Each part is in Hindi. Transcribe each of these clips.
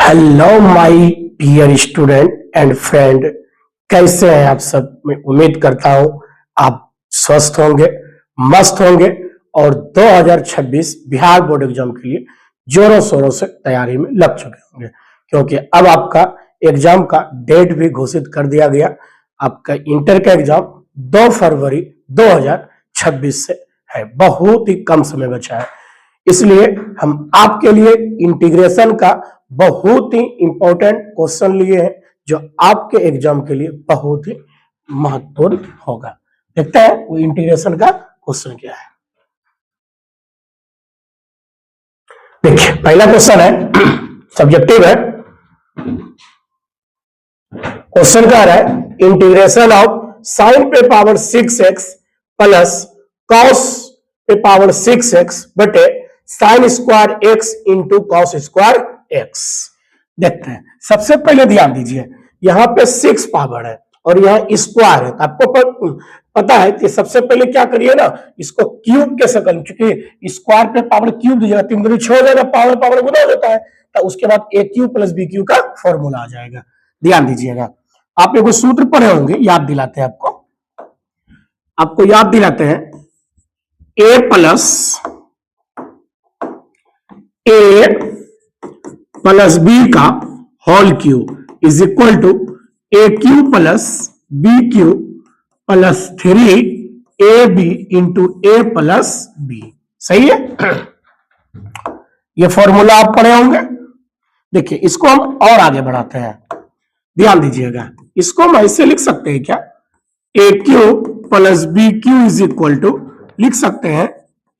Hello my dear student and friend, कैसे हैं आप सब। मैं उम्मीद करता हूं आप स्वस्थ होंगे, मस्त होंगे और 2026 बिहार बोर्ड एग्जाम के लिए जोरों शोरों से तैयारी में लग चुके होंगे, क्योंकि अब आपका एग्जाम का डेट भी घोषित कर दिया गया। आपका इंटर का एग्जाम 2 फरवरी 2026 से है। बहुत ही कम समय बचा है, इसलिए हम आपके लिए इंटीग्रेशन का बहुत ही इंपॉर्टेंट क्वेश्चन लिए हैं जो आपके एग्जाम के लिए बहुत ही महत्वपूर्ण होगा। देखते हैं वो इंटीग्रेशन का क्वेश्चन क्या है। देखिए, पहला क्वेश्चन है, सब्जेक्टिव है। क्वेश्चन क्या रहा है, इंटीग्रेशन ऑफ साइन पे पावर 6x प्लस कॉस पे पावर 6x बटे sine square x into cos square x। देखते हैं, सबसे पहले ध्यान दीजिए, यहां पे 6 पावर है और यहां स्क्वायर है। आपको पता है कि सबसे पहले क्या करिए ना, इसको क्यूब के शकल, क्योंकि स्क्वायर पे पावर क्यूब दीजिएगा 3 दूनी 6 हो जाएगा, पावर पावर गुना हो जाता है, तो उसके बाद ए क्यूब प्लस बी क्यूब का फॉर्मूला आ जाएगा। ध्यान दीजिएगा, आप एगो सूत्र पढ़े होंगे, याद दिलाते हैं आपको याद दिलाते हैं। ए प्लस बी का whole cube is equal to A cube plus B cube plus 3ab into A plus B. सही है, ये फॉर्मूला आप पढ़े होंगे। देखिए, इसको हम और आगे बढ़ाते हैं, ध्यान दीजिएगा। इसको हम ऐसे लिख सकते हैं क्या, a cube plus B cube is equal to, लिख सकते हैं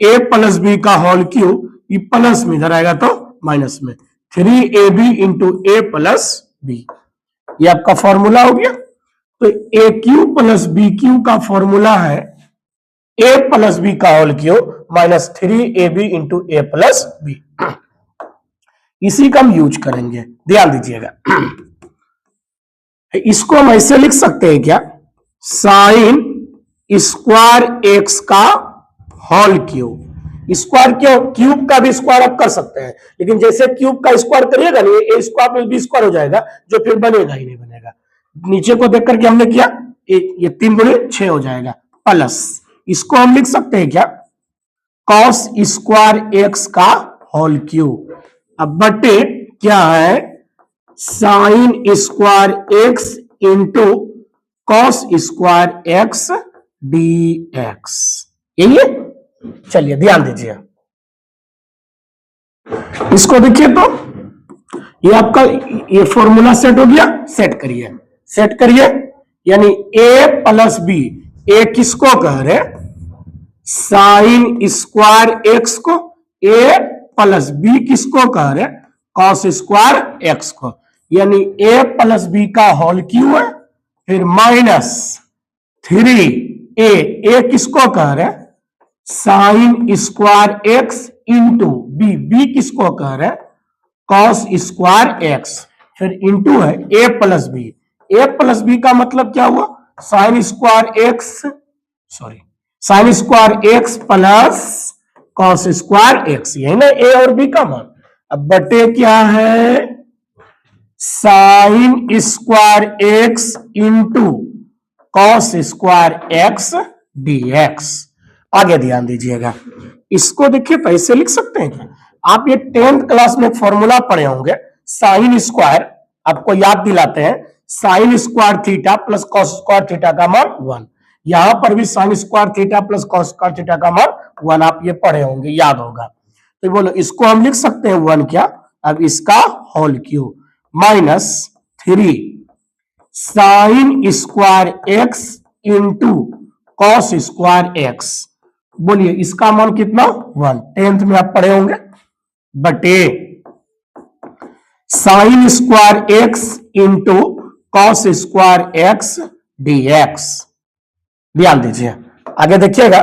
ए प्लस बी का होल क्यूब, ये प्लस में इधर आएगा तो माइनस में, 3ab इंटू ए प्लस बी। ये आपका फॉर्मूला हो गया। तो a cube plus B cube का फॉर्मूला है ए प्लस बी का whole cube minus 3ab into ए प्लस बी। इसी का हम यूज करेंगे, ध्यान दीजिएगा। इसको हम ऐसे लिख सकते हैं क्या, साइन स्क्वायर एक्स का होल क्यूब। स्क्वायर क्यों, क्यूब का भी स्क्वायर आप कर सकते हैं, लेकिन जैसे क्यूब का स्क्वायर करिएगा नहीं, ए स्क्वायर प्लस बी स्क्वायर हो जाएगा, जो फिर बनेगा ही नहीं बनेगा। नीचे को देख करके हमने किया, ये 3 दूनी 6 हो जाएगा, प्लस इसको हम लिख सकते हैं क्या, कॉस स्क्वायर एक्स का होल क्यूब। अब बटे क्या है, sine square x into cos square X D X. यही है। चलिए ध्यान दीजिए, इसको देखिए तो ये आपका ये फॉर्मूला सेट हो गया। सेट करिए, यानी ए प्लस बी, ए किसको कह रहे, साइन स्क्वायर एक्स को, ए प्लस बी किसको कह रहे, कॉस स्क्वायर एक्स को, यानी ए प्लस बी का होल क्यूब है, फिर माइनस 3a किसको कह रहे, sine square x into B किसको कह रहे, कॉस स्क्वायर एक्स, फिर इंटू है ए प्लस बी का मतलब क्या हुआ, sine square X plus cos square X, यही ना ए और बी का मान। अब बटे क्या है, sine square x into cos square x dx. आगे ध्यान दीजिएगा, इसको देखिए तो ऐसे लिख सकते हैं क्या, आप ये 10th क्लास में फॉर्मूला पढ़े होंगे, साइन स्क्वायर, आपको याद दिलाते हैं, sine square theta plus cos square theta का मान 1। यहां पर भी sign square theta plus cos square theta का मान 1, आप ये पढ़े होंगे, याद होगा। तो बोलो, इसको हम लिख सकते हैं 1 क्या, अब इसका whole cube minus 3 sine square x into cos square X. बोलिए इसका मान कितना, 1, 10th में आप पढ़े होंगे, बटे sine square x into cos square x dx. ध्यान दीजिए, आगे देखिएगा,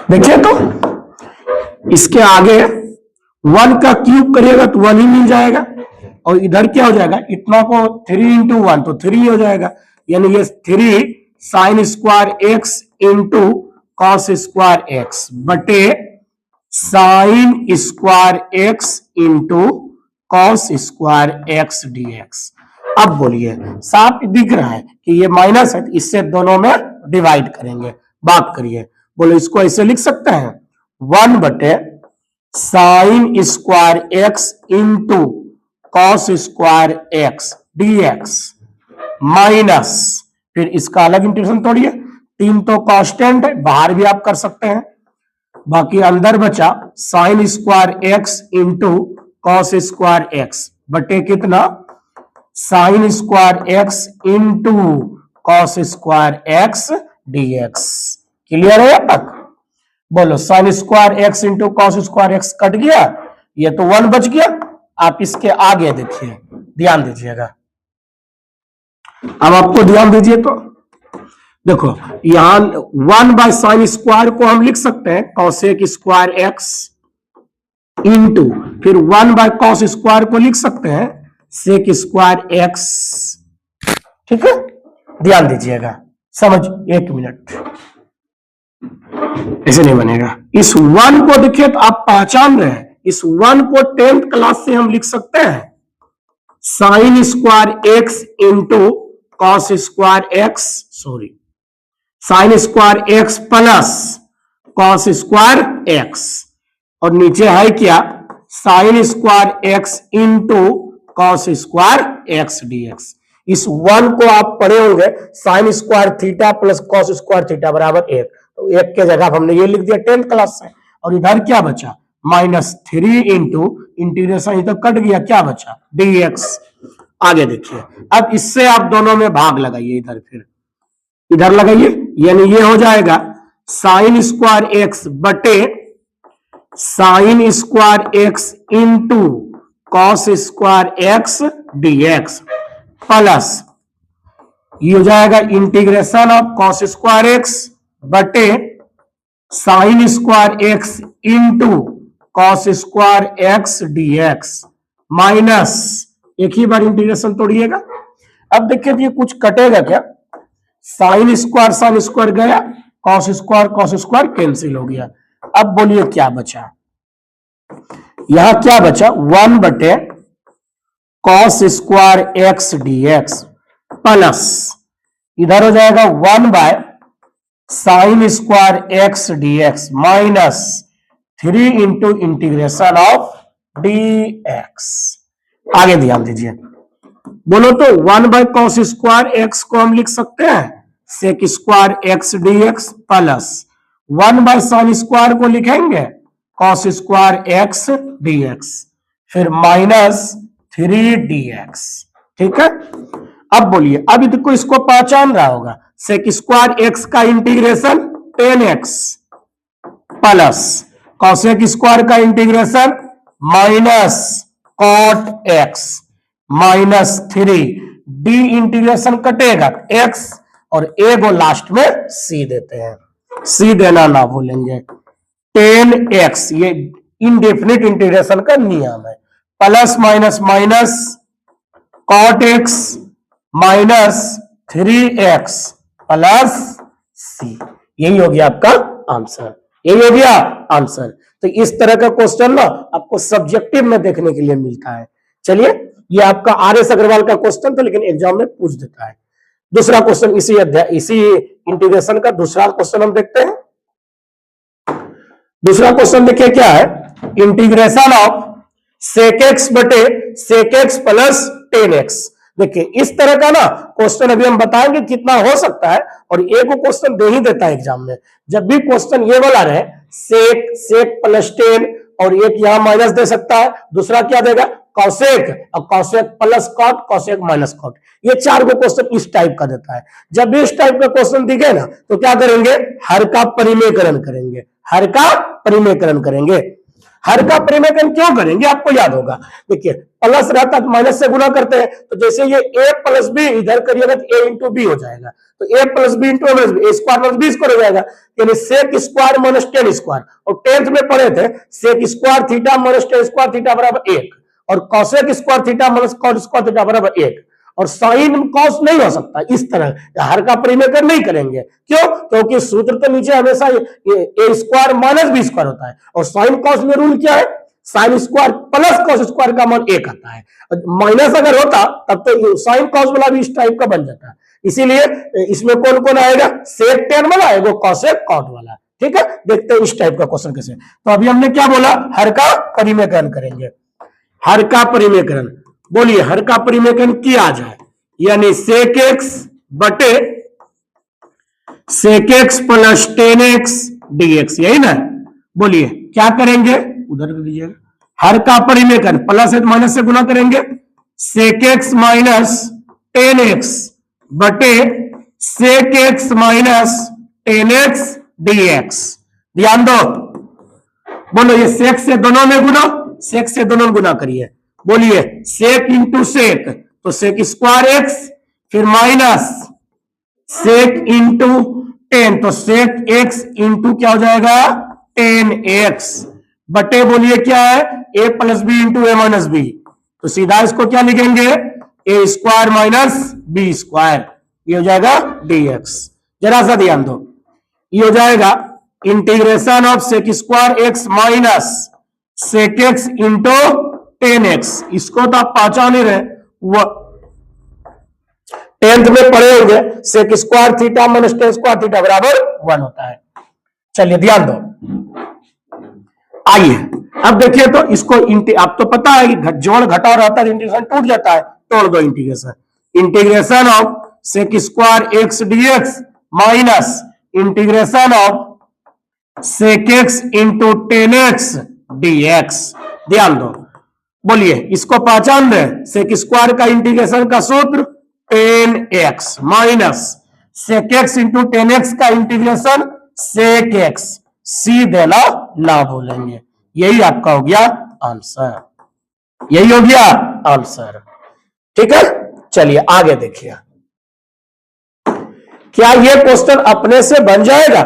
देखिए तो इसके आगे 1 का क्यूब करिएगा तो 1 ही मिल जाएगा, और इधर क्या हो जाएगा, इतना को 3 इंटू 1 तो 3 हो जाएगा, यानी ये 3 sine square x into cos square x बटे sine square x into cos square x dx. अब बोलिए, साफ दिख रहा है कि ये माइनस है, इससे दोनों में डिवाइड करेंगे। बात करिए, बोलो इसको ऐसे लिख सकते हैं, 1 बटे sine square x into cos square x dx minus, फिर इसका अलग इंटीग्रेशन तोड़िए, 3 तो कांस्टेंट है, बाहर भी आप कर सकते हैं, बाकी अंदर बचा sine square x into cos square x बटे कितना, sine square x into cos square x dx. Clear है अब तक? बोलो, sine square x into cos square X cut गया, ये तो 1 बच गया। आप इसके आगे देखिए, ध्यान दीजिएगा, अब आपको ध्यान दीजिए तो देखो, यहां 1 बाय साइन स्क्वायर को हम लिख सकते हैं कॉसेक स्क्वायर एक्स इंटू, फिर 1 बाय कॉस स्क्वायर को लिख सकते हैं सेक स्क्वायर एक्स। ठीक है, ध्यान दीजिएगा, समझ, 1 मिनट, ऐसे नहीं बनेगा। इस 1 को देखिए तो आप पहचान रहे हैं, इस 1 को 10th क्लास से हम लिख सकते हैं sine square x into cos square X, sorry, sine square X plus cos square X, और नीचे है क्या, sine square x into cos square x dx. इस 1 को आप पढ़े होंगे, sine square theta plus cos square theta बराबर 1, तो 1 के जगह हमने ये लिख दिया 10th क्लास से। और इधर क्या बचा, -3 इंटू इंटीग्रेशन, इधर कट गया, क्या बचा, डीएक्स। आगे देखिए, अब इससे आप दोनों में भाग लगाइए, इधर फिर इधर लगाइए, यानी ये हो जाएगा साइन स्क्वायर एक्स बटे sine square x into cos square x dx plus ये हो जाएगा integration of cos square x बटे sine square x into cos square x dx minus, एक ही बार इंटीग्रेशन तोड़िएगा। अब देखिए ये कुछ कटेगा क्या, साइन स्क्वायर गया, कॉस स्क्वायर कैंसिल हो गया। अब बोलिए क्या बचा, यहां क्या बचा, 1 बटे cos square x dx plus इधर हो जाएगा 1 by sine square x dx minus 3 into integration of dx. आगे ध्यान दीजिए, बोलो तो 1 बाय कॉस स्क्वायर एक्स को हम लिख सकते हैं sec square x dx plus 1 by sine square को लिखेंगे कॉस स्क्वायर एक्स डीएक्स, फिर -3 डीएक्स। ठीक है, अब बोलिए, अब देखो इसको पहचान रहा होगा, सेक स्क्वायर एक्स का integration 10x plus cosec square का integration minus cot x -3, d integration कटेगा x और a को लास्ट में c देते हैं, c देना ना भूलेंगे, 10x, ये इनडेफिनिट इंटीग्रेशन का नियम है, plus minus minus cot X -3x plus c, यही हो गया आपका आंसर, यही हो गया आंसर। तो इस तरह का क्वेश्चन ना आपको सब्जेक्टिव में देखने के लिए मिलता है। चलिए, ये आपका RS अग्रवाल का क्वेश्चन था, लेकिन एग्जाम में पूछ देता है। दूसरा क्वेश्चन इसी इंटीग्रेशन का दूसरा क्वेश्चन हम देखते हैं। दूसरा क्वेश्चन देखिए क्या है, इंटीग्रेशन ऑफ सेक एक्स बटे सेक एक्स प्लस 10x। देखिए इस तरह का ना क्वेश्चन अभी हम बताएंगे कितना हो सकता है, और एक को क्वेश्चन दे ही देता है एग्जाम में। जब भी क्वेश्चन ये वाला रहे सेक प्लस 10, और एक यहां माइनस दे सकता है, दूसरा क्या देगा कॉसेक, और cosec plus cot, cosec minus cot, ये 4 को क्वेश्चन इस टाइप का देता है। जब भी इस टाइप का क्वेश्चन दिखे ना तो क्या करेंगे, हर का परिमेयकरण करेंगे, हर का परिमेयकरण करेंगे। हर का परिमेयकरण क्यों करेंगे, आपको याद होगा, देखिए प्लस रहता है माइनस से गुना करते हैं, तो जैसे ये a प्लस बी इधर करिएगा तो a इंटू बी हो जाएगा, तो a plus B into minus B, a square minus B square हो जाएगा, यानी सेक स्क्वायर माइनस 10 स्क्वायर, और 10th में पढ़े थे sec square theta minus 10 square theta बराबर 1, और cosec square theta minus cot square theta बराबर 1, और साइन कॉस नहीं हो सकता इस तरह, हर का परिमेय नहीं करेंगे। क्यों? क्योंकि सूत्र तो नीचे हमेशा ए स्क्वायर माइनस बी स्क्वायर होता है, और साइन कॉस में रूल क्या है, sine square plus cos square का मान एक आता है। माइनस अगर होता तब तो साइन कॉस वाला भी इस टाइप का बन जाता। इसीलिए इसमें कौन कौन आएगा, सेक टेन वाला आएगा, कॉसेक कॉट वाला। ठीक है, देखते हैं इस टाइप का क्वेश्चन कैसे। तो अभी हमने क्या बोला, हर का परिमेयकरण करेंगे। हर का परिमेयकरण, बोलिए हर का परिमेयकरण किया जाए, यानी सेक एक्स बटे sec X plus tan x D X, यही ना। बोलिए क्या करेंगे, उधर कर दीजिएगा। हर का परिमेयकरण प्लस है माइनस से गुना करेंगे, sec x minus ten x बटे sec x minus ten x D x. ध्यान दो, बोलो ये सेक से दोनों में गुना, सेक से दोनों गुना करिए। बोलिए सेक इंटू सेक, तो सेक स्क्वायर एक्स, फिर माइनस सेक इंटू टेन, तो सेक एक्स इंटू क्या हो जाएगा, टेन एक्स बटे बोलिए क्या है, ए plus B into A minus B. तो सीधा इसको क्या लिखेंगे, ए स्क्वायर माइनस बी स्क्वायर, ये हो जाएगा डी एक्स। जरा सा ध्यान दो, ये हो जाएगा integration of sec square X minus sec X into tan X. इसको तो आप पहचान ही रहे, टेंथ में पढ़े होंगे, sec square theta minus tan square theta बराबर 1 होता है। चलिए ध्यान दो, आइए अब देखिए तो इसको आप तो पता है कि जोड़ घटाव रहता है, इंटीग्रेशन टूट जाता है, तोड़ दो integration. Integration of sec square X D X minus integration of sec X into tan x D x. ध्यान दो, बोलिए इसको पहचान दे, सेक स्क्वायर का इंटीग्रेशन का सूत्र tan X minus sec X into tan X का इंटीग्रेशन सेक एक्स, सी देना ना भूलेंगे। यही आपका हो गया आंसर, यही हो गया आंसर। ठीक है, चलिए आगे देखिए, क्या ये क्वेश्चन अपने से बन जाएगा।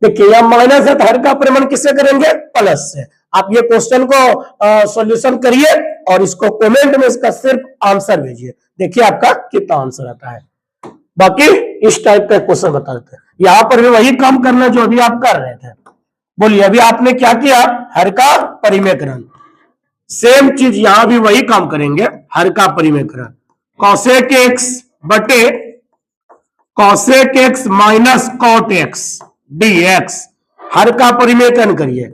देखिए यह माइनस है तो हर का परिमाण किससे करेंगे, प्लस से। आप ये क्वेश्चन को सॉल्यूशन करिए और इसको कमेंट में इसका सिर्फ आंसर भेजिए, देखिए आपका कितना आंसर आता है। बाकी इस टाइप का क्वेश्चन बता देते हैं, यहां पर भी वही काम करना जो अभी आप कर रहे थे। बोलिए अभी आपने क्या किया, हर का परिमेयकरण, सेम चीज यहां भी वही काम करेंगे, हर का परिमेयकरण। कॉसेक एक्स बटे cosec x minus cot x D x, हर का परिमेयकरण करिए,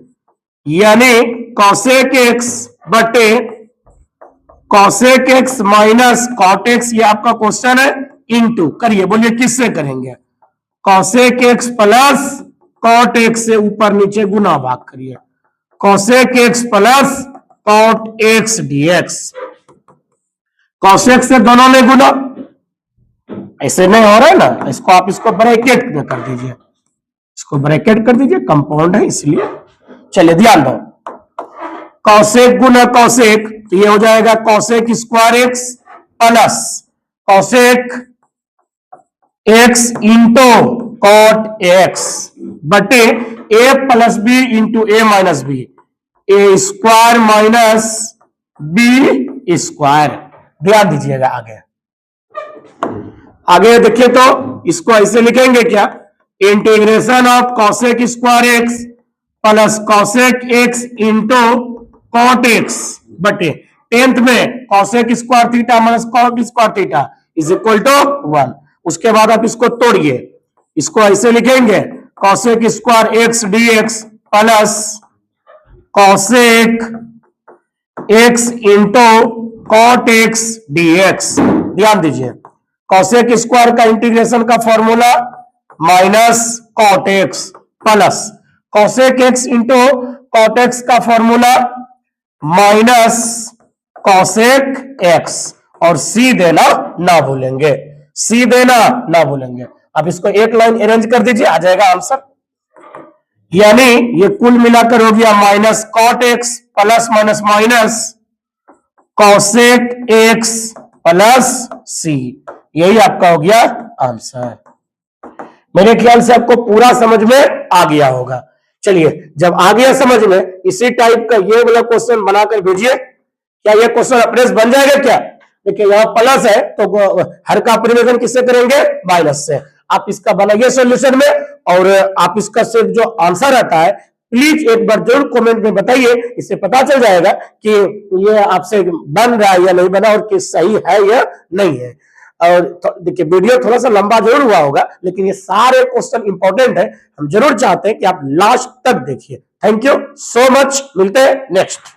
यानी कॉसेक एक्स बटे cosec x minus cot x, ये आपका क्वेश्चन है, इनटू करिए। बोलिए किससे करेंगे, cosec x plus cot x से ऊपर नीचे गुना भाग करिए, cosec x plus cot x dx. Cosec से दोनों में गुना, ऐसे नहीं हो रहा है ना, इसको आप इसको ब्रैकेट में कर दीजिए, इसको ब्रैकेट कर दीजिए, कंपाउंड है इसलिए। चलिए ध्यान दो, कॉसेक गुना कॉसेक, तो ये हो जाएगा cosec square X plus cosec X into cot X बटे A plus B into A minus B, A square minus B square. ध्यान दीजिएगा आगे, आगे देखिए तो इसको ऐसे लिखेंगे क्या, integration of cosec square X plus cosec X into cot X बटे टेंथ में cosec square theta minus cot square theta is equal to 1। उसके बाद आप इसको तोड़िए, इसको ऐसे लिखेंगे cosec square X D X plus cosec X into cot x D x. ध्यान दीजिए, कॉसेक स्क्वायर का इंटीग्रेशन का formula minus cot x plus cosec X into cot X का फॉर्मूला माइनस कॉसेक एक्स, और सी देना ना भूलेंगे, सी देना ना भूलेंगे। अब इसको एक लाइन अरेंज कर दीजिए, आ जाएगा आंसर। यानी ये कुल मिलाकर हो गया minus cot x plus minus minus cosec x plus c, यही आपका हो गया आंसर। मेरे ख्याल से आपको पूरा समझ में आ गया होगा। चलिए जब आ गया समझ में, इसी टाइप का ये वाला क्वेश्चन बनाकर भेजिए। क्या ये क्वेश्चन अपने से बन जाएगा क्या? देखिए यहाँ प्लस है तो हर का परिवर्तन किससे करेंगे, माइनस से। आप इसका बनाइए सॉल्यूशन में, और आप इसका सिर्फ जो आंसर आता है प्लीज एक बार जरूर कमेंट में बताइए, इससे पता चल जाएगा कि ये आपसे बन रहा है या नहीं बना और कि सही है या नहीं है। और देखिए वीडियो थोड़ा सा लंबा जरूर हुआ होगा, लेकिन ये सारे क्वेश्चन इंपॉर्टेंट है, हम जरूर चाहते हैं कि आप लास्ट तक देखिए। थैंक यू सो मच, मिलते हैं नेक्स्ट।